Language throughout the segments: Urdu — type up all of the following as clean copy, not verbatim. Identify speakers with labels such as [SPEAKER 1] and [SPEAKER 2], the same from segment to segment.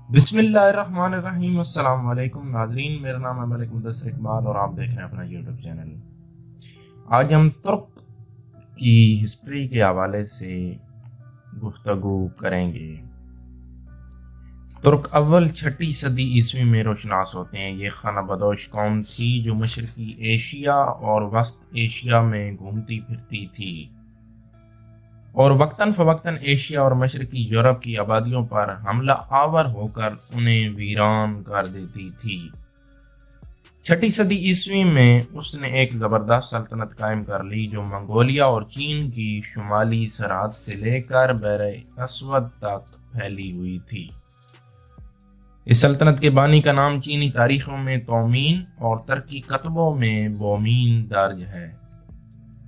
[SPEAKER 1] بسم اللہ الرحمن الرحیم۔ السلام علیکم ناظرین، میرا نام ہے ملک مدثر اقبال اور آپ دیکھ رہے ہیں اپنا یوٹیوب چینل۔ آج ہم ترک کی ہسٹری کے حوالے سے گفتگو کریں گے۔ ترک اول 6 صدی عیسوی میں روشناس ہوتے ہیں۔ یہ خانہ بدوش قوم تھی جو مشرقی ایشیا اور وسط ایشیا میں گھومتی پھرتی تھی اور وقتاً فوقتاً ایشیا اور مشرقی یورپ کی آبادیوں پر حملہ آور ہو کر انہیں ویران کر دیتی تھی۔ 6 صدی عیسوی میں اس نے ایک زبردست سلطنت قائم کر لی جو منگولیا اور چین کی شمالی سرحد سے لے کر بحر اسود تک پھیلی ہوئی تھی۔ اس سلطنت کے بانی کا نام چینی تاریخوں میں تومین اور ترکی کتبوں میں بومین درج ہے۔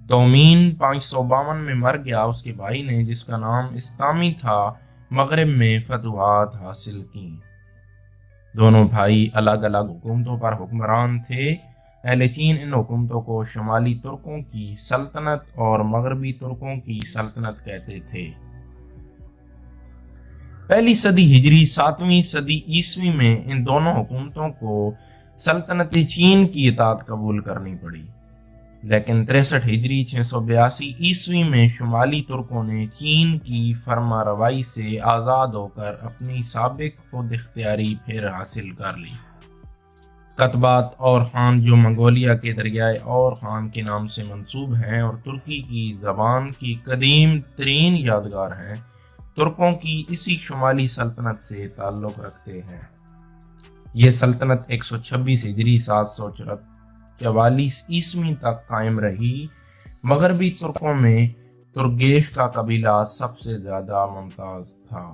[SPEAKER 1] تومین 552 میں مر گیا۔ اس کے بھائی نے، جس کا نام اسکامی تھا، مغرب میں فتوحات حاصل کی۔ دونوں بھائی الگ الگ حکومتوں پر حکمران تھے۔ اہل چین ان حکومتوں کو شمالی ترکوں کی سلطنت اور مغربی ترکوں کی سلطنت کہتے تھے۔ پہلی صدی ہجری 7ویں صدی عیسوی میں ان دونوں حکومتوں کو سلطنت چین کی اطاعت قبول کرنی پڑی، لیکن 63 ہجری 682 عیسوی میں شمالی ترکوں نے چین کی فرما روائی سے آزاد ہو کر اپنی سابق خود اختیاری پھر حاصل کر لی۔ کتبات اور خان جو منگولیا کے دریائے اور خان کے نام سے منسوب ہیں اور ترکی کی زبان کی قدیم ترین یادگار ہیں، ترکوں کی اسی شمالی سلطنت سے تعلق رکھتے ہیں۔ یہ سلطنت 126 ہجری 744 عیسوی تک قائم رہی۔ مغربی ترکوں میں ترگیش کا قبیلہ سب سے زیادہ ممتاز تھا۔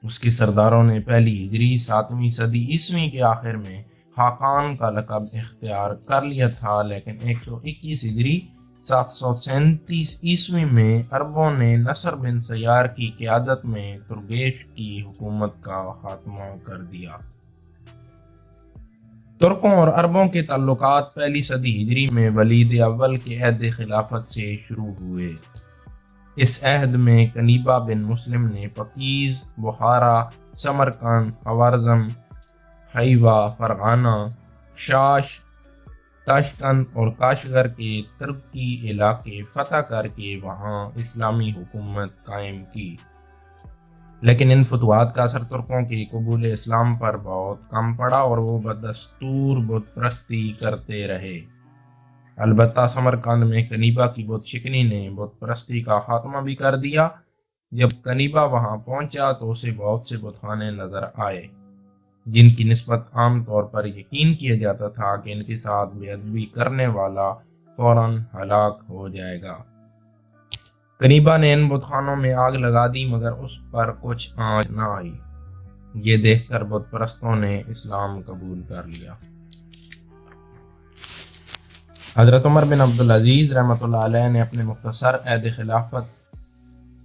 [SPEAKER 1] اس کے سرداروں نے پہلی ہجری 7ویں صدی عیسوی کے آخر میں خاقان کا لقب اختیار کر لیا تھا، لیکن 121 ہجری 737 عیسوی میں عربوں نے نصر بن سیار کی قیادت میں ترگیش کی حکومت کا خاتمہ کر دیا۔ ترکوں اور عربوں کے تعلقات پہلی صدی ہجری میں ولید اول کے عہد خلافت سے شروع ہوئے۔ اس عہد میں کنیبہ بن مسلم نے پکیز، بخارا، سمرقند، خوارزم، خیوا، فرغانہ، شاش، تاشقند اور کاشغر کے ترکی علاقے فتح کر کے وہاں اسلامی حکومت قائم کی، لیکن ان فتوحات کا اثر ترکوں کے قبول اسلام پر بہت کم پڑا اور وہ بدستور بت پرستی کرتے رہے۔ البتہ سمرقند میں کنیبہ کی بت شکنی نے بت پرستی کا خاتمہ بھی کر دیا۔ جب کنیبہ وہاں پہنچا تو اسے بہت سے بت خانے نظر آئے جن کی نسبت عام طور پر یقین کیا جاتا تھا کہ ان کے ساتھ بے ادبی کرنے والا فوراً ہلاک ہو جائے گا۔ کنیبہ نے ان بت خانوں میں آگ لگا دی مگر اس پر کچھ آنچ نہ آئی۔ یہ دیکھ کر بت پرستوں نے اسلام قبول کر لیا۔ حضرت عمر بن عبدالعزیز رحمۃ اللہ علیہ نے اپنے مختصر عہد خلافت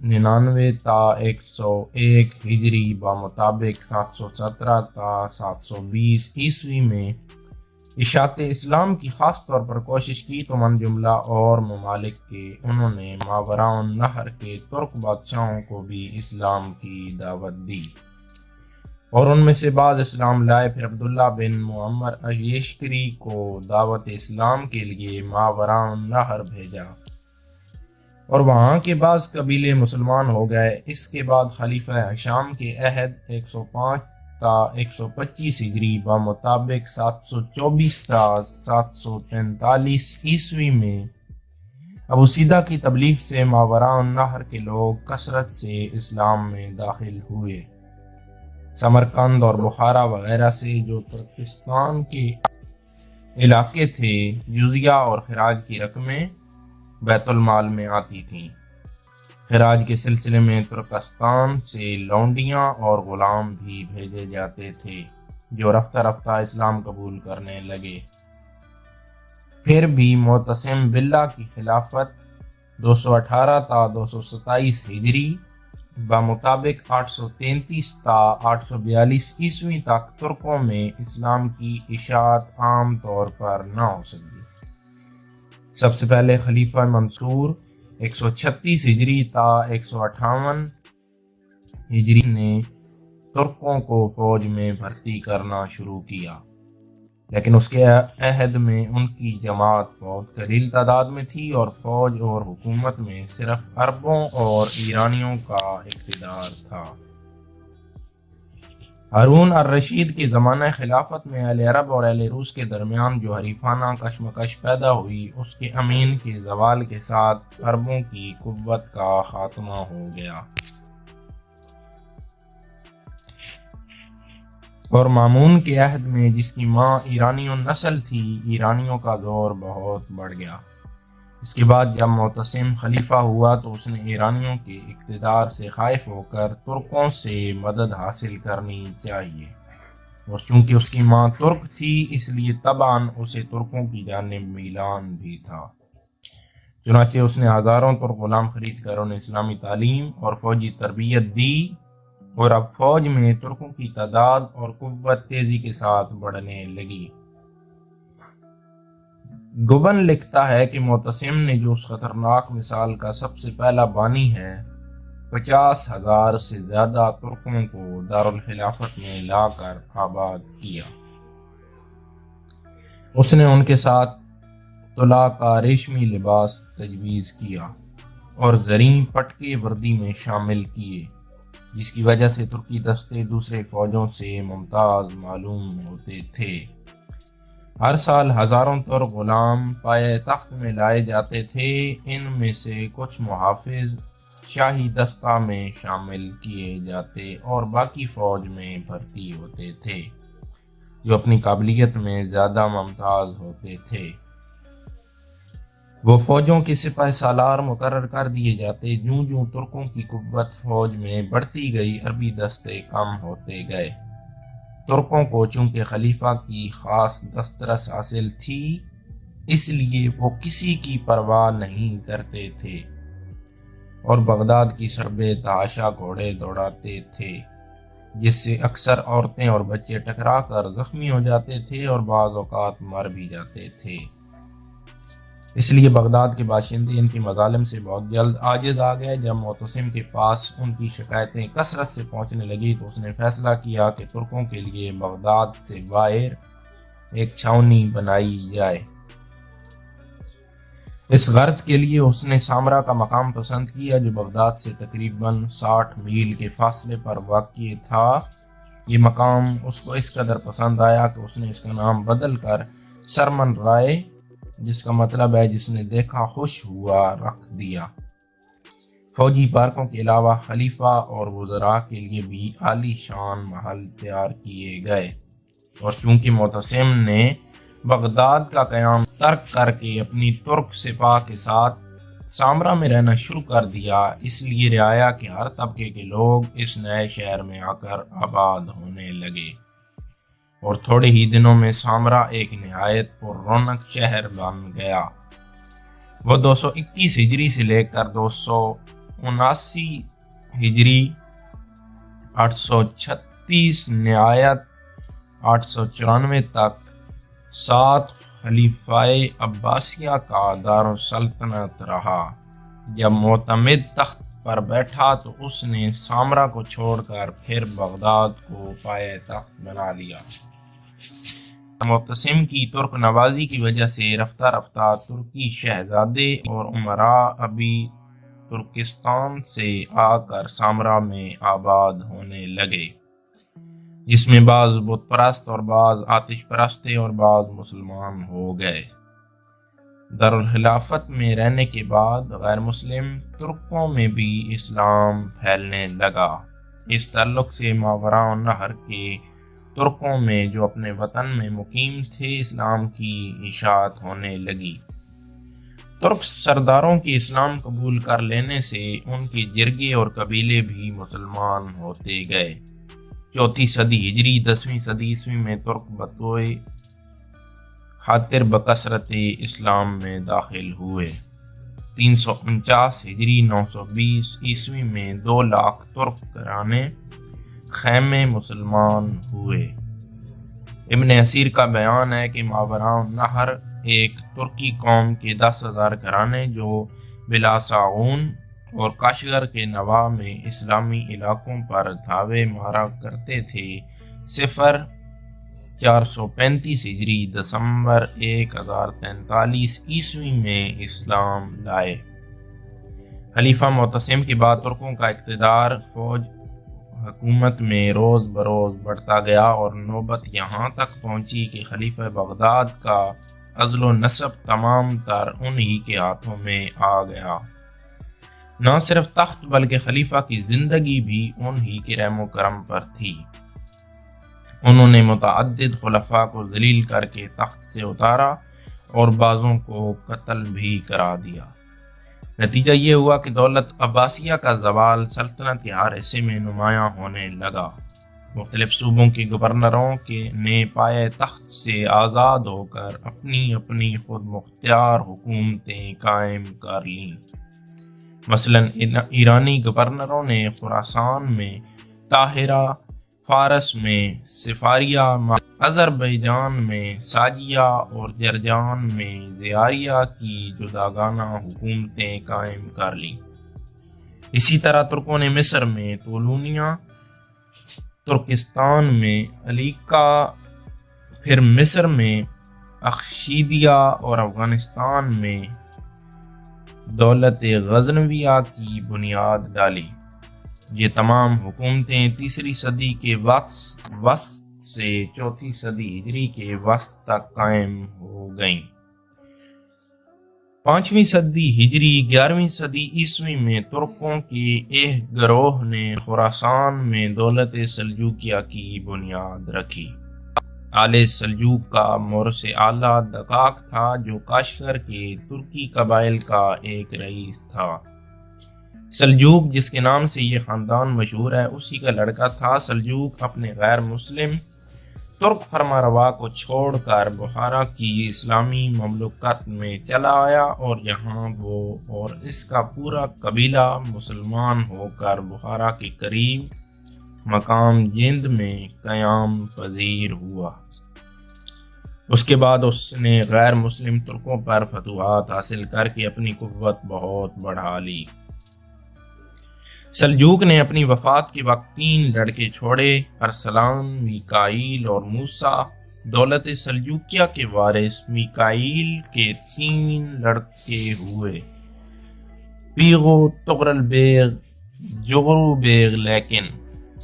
[SPEAKER 1] 99 تا 101 ہجری بمطابق 717 تا 720 عیسوی میں اشاعت اسلام کی خاص طور پر کوشش کی تو من جملہ اور ممالک کے انہوں نے ماوراء النہر کے ترک بادشاہوں کو بھی اسلام کی دعوت دی اور ان میں سے بعض اسلام لائے۔ پھر عبداللہ بن معمر اشیشکری کو دعوت اسلام کے لیے ماوراء النہر بھیجا اور وہاں کے بعض قبیلے مسلمان ہو گئے۔ اس کے بعد خلیفہ ہشام کے عہد 105 تا 125 ہجری بمطابق 724 تا 743 عیسوی میں ابو سیدہ کی تبلیغ سے ماوراء النہر کے لوگ کثرت سے اسلام میں داخل ہوئے۔ سمرقند اور بخارا وغیرہ سے جو ترکستان کے علاقے تھے، جزیہ اور خراج کی رقمیں بیت المال میں آتی تھیں۔ خراج کے سلسلے میں ترکستان سے لونڈیاں اور غلام بھی بھیجے جاتے تھے جو رفتہ رفتہ اسلام قبول کرنے لگے۔ پھر بھی معتصم باللہ کی خلافت 218 تا 227 ہجری بمطابق 833 تا 842 عیسوی تک ترکوں میں اسلام کی اشاعت عام طور پر نہ ہو سکی۔ سب سے پہلے خلیفہ منصور 136 ہجری تا 158 ہجری نے ترکوں کو فوج میں بھرتی کرنا شروع کیا، لیکن اس کے عہد میں ان کی جماعت بہت قلیل تعداد میں تھی اور فوج اور حکومت میں صرف عربوں اور ایرانیوں کا اقتدار تھا۔ ہارون الرشید کے زمانہ خلافت میں اہل عرب اور اہل روس کے درمیان جو حریفانہ کشمکش پیدا ہوئی، اس کے امین کے زوال کے ساتھ عربوں کی قوت کا خاتمہ ہو گیا اور مامون کے عہد میں، جس کی ماں ایرانیوں نسل تھی، ایرانیوں کا زور بہت بڑھ گیا۔ اس کے بعد جب معتصم خلیفہ ہوا تو اس نے ایرانیوں کے اقتدار سے خائف ہو کر ترکوں سے مدد حاصل کرنی چاہیے، اور چونکہ اس کی ماں ترک تھی اس لیے طبعاً اسے ترکوں کی جانب میلان بھی تھا۔ چنانچہ اس نے ہزاروں ترک غلام خرید کر انہیں اسلامی تعلیم اور فوجی تربیت دی، اور اب فوج میں ترکوں کی تعداد اور قوت تیزی کے ساتھ بڑھنے لگی۔ گبن لکھتا ہے کہ معتصم نے جو اس خطرناک مثال کا سب سے پہلا بانی ہے، 50,000 سے زیادہ ترکوں کو دارالخلافت میں لا کر آباد کیا۔ اس نے ان کے ساتھ طلاء کا ریشمی لباس تجویز کیا اور زریں پٹکے وردی میں شامل کیے، جس کی وجہ سے ترکی دستے دوسرے فوجوں سے ممتاز معلوم ہوتے تھے۔ ہر سال ہزاروں ترک غلام پائے تخت میں لائے جاتے تھے، ان میں سے کچھ محافظ شاہی دستہ میں شامل کیے جاتے اور باقی فوج میں بھرتی ہوتے تھے، جو اپنی قابلیت میں زیادہ ممتاز ہوتے تھے۔ وہ فوجوں کے سپہ سالار مقرر کر دیے جاتے۔ جوں جوں ترکوں کی قوت فوج میں بڑھتی گئی، عربی دستے کم ہوتے گئے۔ ترکوں کو چونکہ خلیفہ کی خاص دسترس حاصل تھی، اس لیے وہ کسی کی پرواہ نہیں کرتے تھے اور بغداد کی سڑکیں تحاشا گھوڑے دوڑاتے تھے، جس سے اکثر عورتیں اور بچے ٹکرا کر زخمی ہو جاتے تھے اور بعض اوقات مر بھی جاتے تھے۔ اس لیے بغداد کے باشندے ان کے مظالم سے بہت جلد عاجز آ گئے۔ جب معتصم کے پاس ان کی شکایتیں کثرت سے پہنچنے لگی تو اس نے فیصلہ کیا کہ ترکوں کے لیے بغداد سے باہر ایک چھاؤنی بنائی جائے۔ اس غرض کے لیے اس نے سامرا کا مقام پسند کیا، جو بغداد سے تقریباً 60 میل کے فاصلے پر واقع تھا۔ یہ مقام اس کو اس قدر پسند آیا کہ اس نے اس کا نام بدل کر سرمن رائے، جس کا مطلب ہے جس نے دیکھا خوش ہوا، رکھ دیا۔ فوجی پارکوں کے علاوہ خلیفہ اور وزراء کے لیے بھی عالی شان محل تیار کیے گئے، اور چونکہ معتصم نے بغداد کا قیام ترک کر کے اپنی ترک سپاہ کے ساتھ سامرا میں رہنا شروع کر دیا، اس لیے رعایا کے ہر طبقے کے لوگ اس نئے شہر میں آ کر آباد ہونے لگے، اور تھوڑے ہی دنوں میں سامرا ایک نہایت پر رونق شہر بن گیا۔ وہ 221 ہجری سے لے کر 279 ہجری 836 نہایت 894 تک 7 خلیفائے عباسیہ کا دارالسلطنت رہا۔ جب معتمد تخت پر بیٹھا تو اس نے سامرا کو چھوڑ کر پھر بغداد کو پائے تخت بنا لیا۔ معتصم کی ترک نوازی کی وجہ سے رفتہ رفتہ ترکی شہزادے اور امراء ابھی ترکستان سے آ کر سامرا میں آباد ہونے لگے، جس میں بعض بت پرست اور بعض آتش پرست تھے اور بعض مسلمان ہو گئے۔ دارالخلافت میں رہنے کے بعد غیر مسلم ترکوں میں بھی اسلام پھیلنے لگا۔ اس تعلق سے ماوراء النہر کے ترکوں میں جو اپنے وطن میں مقیم تھے، اسلام کی اشاعت ہونے لگی۔ ترک سرداروں کے اسلام قبول کر لینے سے ان کے جرگے اور قبیلے بھی مسلمان ہوتے گئے۔ 4 صدی ہجری 10ویں صدی عیسوی میں ترک بطوع خاطر بکثرت اسلام میں داخل ہوئے۔ 349 ہجری 920 عیسوی میں 2 لاکھ ترک گھرانے خیمے مسلمان ہوئے۔ ابن اسیر کا بیان ہے کہ ماوراء النہر ایک ترکی قوم کے 10,000 گھرانے جو بلا ساغون اور کاشغر کے نواح میں اسلامی علاقوں پر دھاوے مارا کرتے تھے۔ 435 ہجری دسمبر 1043 عیسوی میں اسلام لائے۔ خلیفہ معتصم کے بعد ترکوں کا اقتدار فوج حکومت میں روز بروز بڑھتا گیا اور نوبت یہاں تک پہنچی کہ خلیفہ بغداد کا عزل و نصب تمام تر انہی کے ہاتھوں میں آ گیا۔ نہ صرف تخت بلکہ خلیفہ کی زندگی بھی انہی کے رحم و کرم پر تھی۔ انہوں نے متعدد خلفاء کو ذلیل کر کے تخت سے اتارا اور بعضوں کو قتل بھی کرا دیا۔ نتیجہ یہ ہوا کہ دولت عباسیہ کا زوال سلطنت کے ہر حصے میں نمایاں ہونے لگا۔ مختلف صوبوں کے گورنروں نے پائے تخت سے آزاد ہو کر اپنی اپنی خود مختار حکومتیں قائم کر لیں۔ مثلاً ایرانی گورنروں نے خراسان میں طاہرہ، فارس میں سفاریہ، آذربائیجان میں ساجیہ اور جرجان میں زیاریہ کی جداگانہ حکومتیں قائم کر لیں۔ اسی طرح ترکوں نے مصر میں طولونیہ، ترکستان میں علیقہ، پھر مصر میں اخشیدیہ اور افغانستان میں دولت غزنویہ کی بنیاد ڈالی۔ یہ تمام حکومتیں تیسری صدی کے وسط سے چوتھی صدی ہجری کے وسط تک قائم ہو گئیں۔ 5ویں صدی ہجری 11ویں صدی عیسوی میں ترکوں کے ایک گروہ نے خراسان میں دولت سلجوقیہ کی بنیاد رکھی۔ آل سلجوق کا مورث اعلیٰ دقاق تھا جو کاشغر کے ترکی قبائل کا ایک رئیس تھا۔ سلجوق جس کے نام سے یہ خاندان مشہور ہے اسی کا لڑکا تھا۔ سلجوق اپنے غیر مسلم ترک فرمانروا کو چھوڑ کر بخارا کی اسلامی مملکت میں چلا آیا اور یہاں وہ اور اس کا پورا قبیلہ مسلمان ہو کر بخارا کے قریب مقام جند میں قیام پذیر ہوا۔ اس کے بعد اس نے غیر مسلم ترکوں پر فتوحات حاصل کر کے اپنی قوت بہت بڑھا لی۔ سلجوق نے اپنی وفات کے وقت 3 لڑکے چھوڑے، ارسلان، میکائیل اور موسیٰ۔ دولت سلجوقیہ کے وارث میکائیل کے 3 لڑکے ہوئے، پیغو، طغرل بیگ، جغرو بیگ، لیکن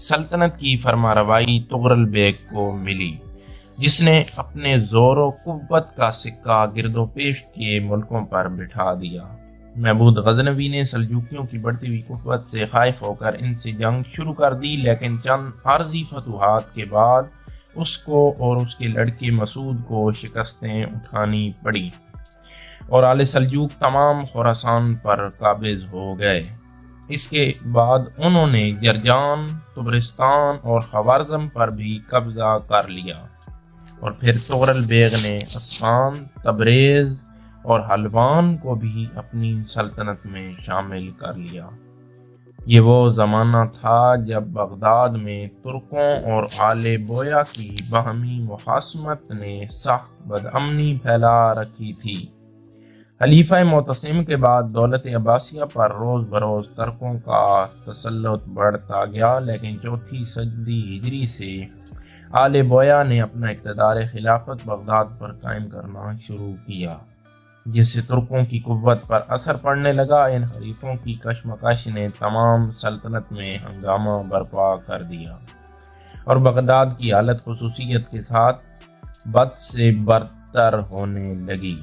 [SPEAKER 1] سلطنت کی فرمانروائی طغرل بیگ کو ملی جس نے اپنے زور و قوت کا سکہ گرد و پیش کے ملکوں پر بٹھا دیا۔ محمود غزنوی نے سلجوقیوں کی بڑھتی ہوئی قوت سے خائف ہو کر ان سے جنگ شروع کر دی، لیکن چند عارضی فتوحات کے بعد اس کو اور اس کے لڑکے مسعود کو شکستیں اٹھانی پڑی اور آل سلجوق تمام خراسان پر قابض ہو گئے۔ اس کے بعد انہوں نے جرجان، طبرستان اور خوارزم پر بھی قبضہ کر لیا اور پھر طغرل بیگ نے اصفہان، تبریز اور حلوان کو بھی اپنی سلطنت میں شامل کر لیا۔ یہ وہ زمانہ تھا جب بغداد میں ترکوں اور آل بویہ کی باہمی مخاصمت نے سخت بدامنی پھیلا رکھی تھی۔ خلیفہ معتصم کے بعد دولت عباسیہ پر روز بروز ترکوں کا تسلط بڑھتا گیا، لیکن چوتھی صدی ہجری سے آل بویہ نے اپنا اقتدار خلافت بغداد پر قائم کرنا شروع کیا، جس سے ترکوں کی قوت پر اثر پڑنے لگا۔ ان حریفوں کی کشمکش نے تمام سلطنت میں ہنگامہ برپا کر دیا اور بغداد کی حالت خصوصیت کے ساتھ بد سے بدتر ہونے لگی۔